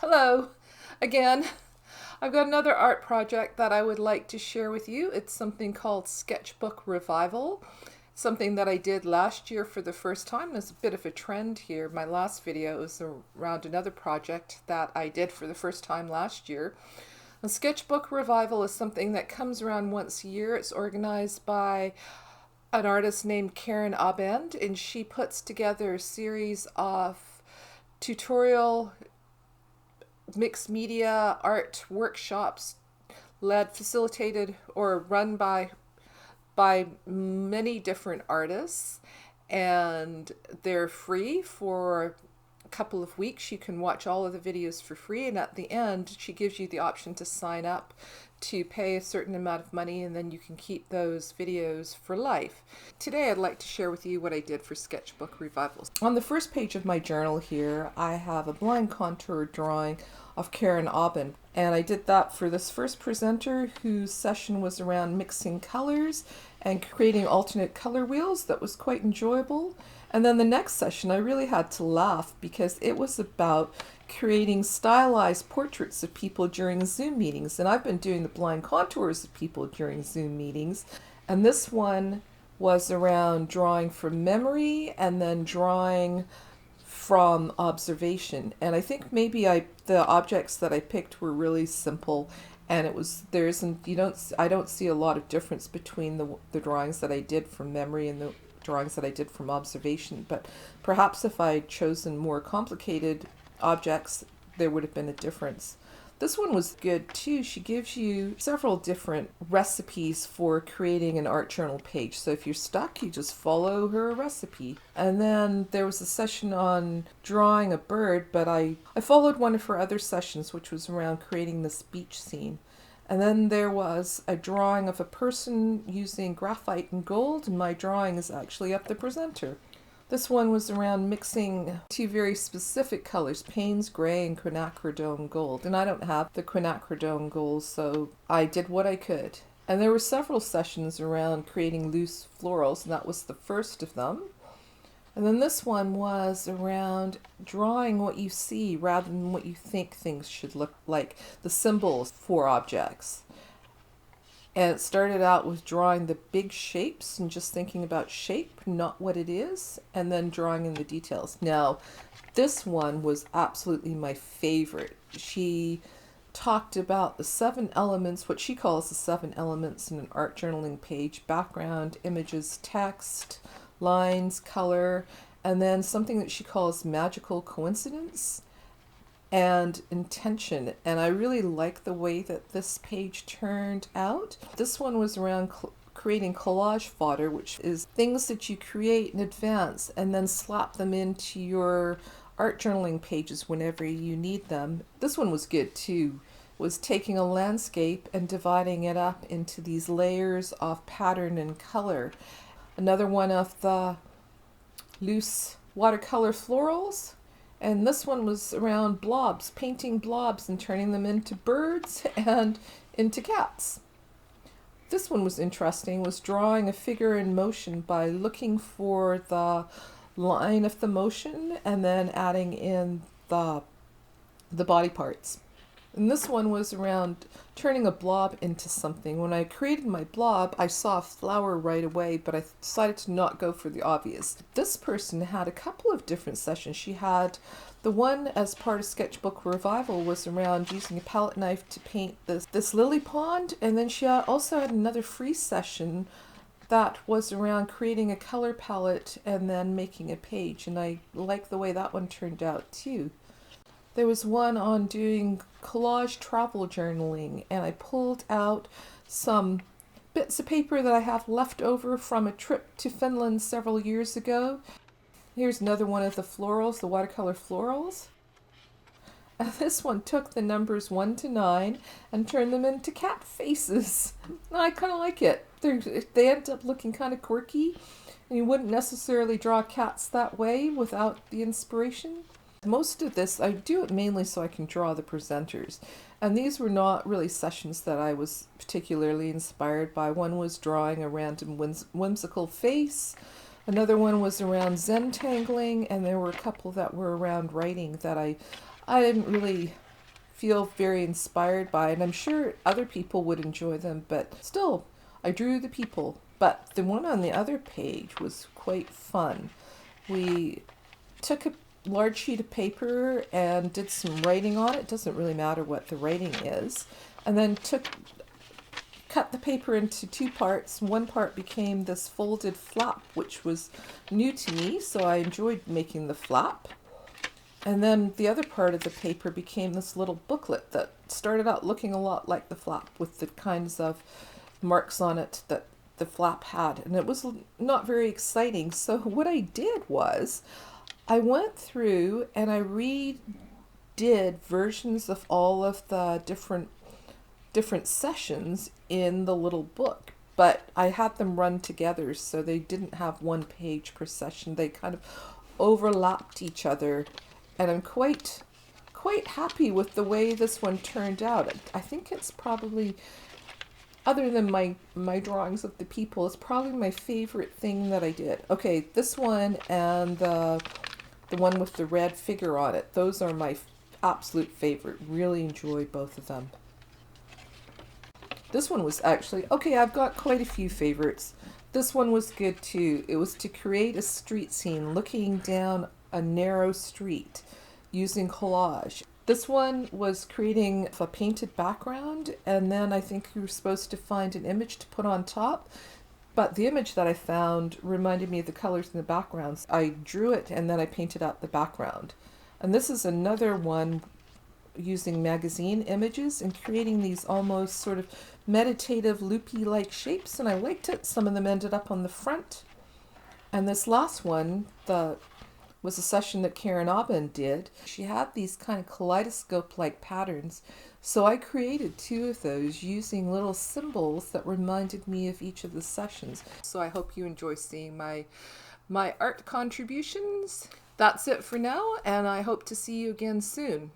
Hello again. I've got another art project that I would like to share with you. It's something called Sketchbook Revival. Something that I did last year for the first time. There's a bit of a trend here. My last video was around another project that I did for the first time last year. The Sketchbook Revival is something that comes around once a year. It's organized by an artist named Karen Abend, and she puts together a series of tutorial mixed media art workshops facilitated or run by many different artists, and they're free for a couple of weeks. You can watch all of the videos for free, and at the end she gives you the option to sign up to pay a certain amount of money, and then you can keep those videos for life. Today I'd like to share with you what I did for Sketchbook Revivals. On the first page of my journal here, I have a blind contour drawing of Karen Abend, and I did that for this first presenter whose session was around mixing colors and creating alternate color wheels. That was quite enjoyable. And then the next session I really had to laugh because it was about creating stylized portraits of people during Zoom meetings, and I've been doing the blind contours of people during Zoom meetings, and this one was around drawing from memory and then drawing from observation. And I think maybe the objects that I picked were really simple, and I don't see a lot of difference between the drawings that I did from memory and the drawings that I did from observation, but perhaps if I'd chosen more complicated objects there would have been a difference. This one was good too. She gives you several different recipes for creating an art journal page. So if you're stuck, you just follow her recipe. And then there was a session on drawing a bird, but I followed one of her other sessions, which was around creating this beach scene. And then there was a drawing of a person using graphite and gold, and my drawing is actually up the presenter. This one was around mixing two very specific colors, Payne's Gray and quinacridone gold. And I don't have the quinacridone gold, so I did what I could. And there were several sessions around creating loose florals, and that was the first of them. And then this one was around drawing what you see rather than what you think things should look like, the symbols for objects. And it started out with drawing the big shapes and just thinking about shape, not what it is, and then drawing in the details. Now, this one was absolutely my favorite. She talked about the 7 elements, what she calls the 7 elements in an art journaling page: background, images, text, lines, color, and then something that she calls magical coincidence and intention. And I really like the way that this page turned out. This one was around creating collage fodder, which is things that you create in advance and then slap them into your art journaling pages whenever you need them. This one was good too. Was taking a landscape and dividing it up into these layers of pattern and color. Another one of the loose watercolor florals. And this one was around blobs, painting blobs and turning them into birds and into cats. This one was interesting, was drawing a figure in motion by looking for the line of the motion and then adding in the body parts. And this one was around turning a blob into something. When I created my blob, I saw a flower right away, but I decided to not go for the obvious. This person had a couple of different sessions. She had the one as part of Sketchbook Revival was around using a palette knife to paint this lily pond, and then she also had another free session that was around creating a color palette and then making a page, and I like the way that one turned out too. There was one on doing collage travel journaling, and I pulled out some bits of paper that I have left over from a trip to Finland several years ago. Here's another one of the florals, the watercolor florals. And this one took the numbers 1 to 9 and turned them into cat faces. I kind of like it. They end up looking kind of quirky, and you wouldn't necessarily draw cats that way without the inspiration. Most of this, I do it mainly so I can draw the presenters. And these were not really sessions that I was particularly inspired by. One was drawing a random whimsical face. Another one was around Zen tangling, and there were a couple that were around writing that I didn't really feel very inspired by, and I'm sure other people would enjoy them, but still, I drew the people. But the one on the other page was quite fun. We took a large sheet of paper and did some writing on it. Doesn't really matter what the writing is. And then cut the paper into two parts. One part became this folded flap, which was new to me, so I enjoyed making the flap. And then the other part of the paper became this little booklet that started out looking a lot like the flap, with the kinds of marks on it that the flap had. And it was not very exciting. So what I did was I went through and I redid versions of all of the different sessions in the little book, but I had them run together so they didn't have one page per session. They kind of overlapped each other, and I'm quite happy with the way this one turned out. I think it's probably, other than my drawings of the people, it's probably my favorite thing that I did. Okay, this one and the one with the red figure on it, those are my absolute favorite. Really enjoy both of them. This one was actually, okay, I've got quite a few favorites. This one was good too. It was to create a street scene looking down a narrow street using collage. This one was creating a painted background, and then I think you were supposed to find an image to put on top. But the image that I found reminded me of the colors in the backgrounds. I drew it and then I painted out the background. And this is another one using magazine images and creating these almost sort of meditative loopy-like shapes, and I liked it. Some of them ended up on the front. And this last one was a session that Karen Abend did. She had these kind of kaleidoscope-like patterns, so I created two of those using little symbols that reminded me of each of the sessions. So I hope you enjoy seeing my art contributions. That's it for now, and I hope to see you again soon.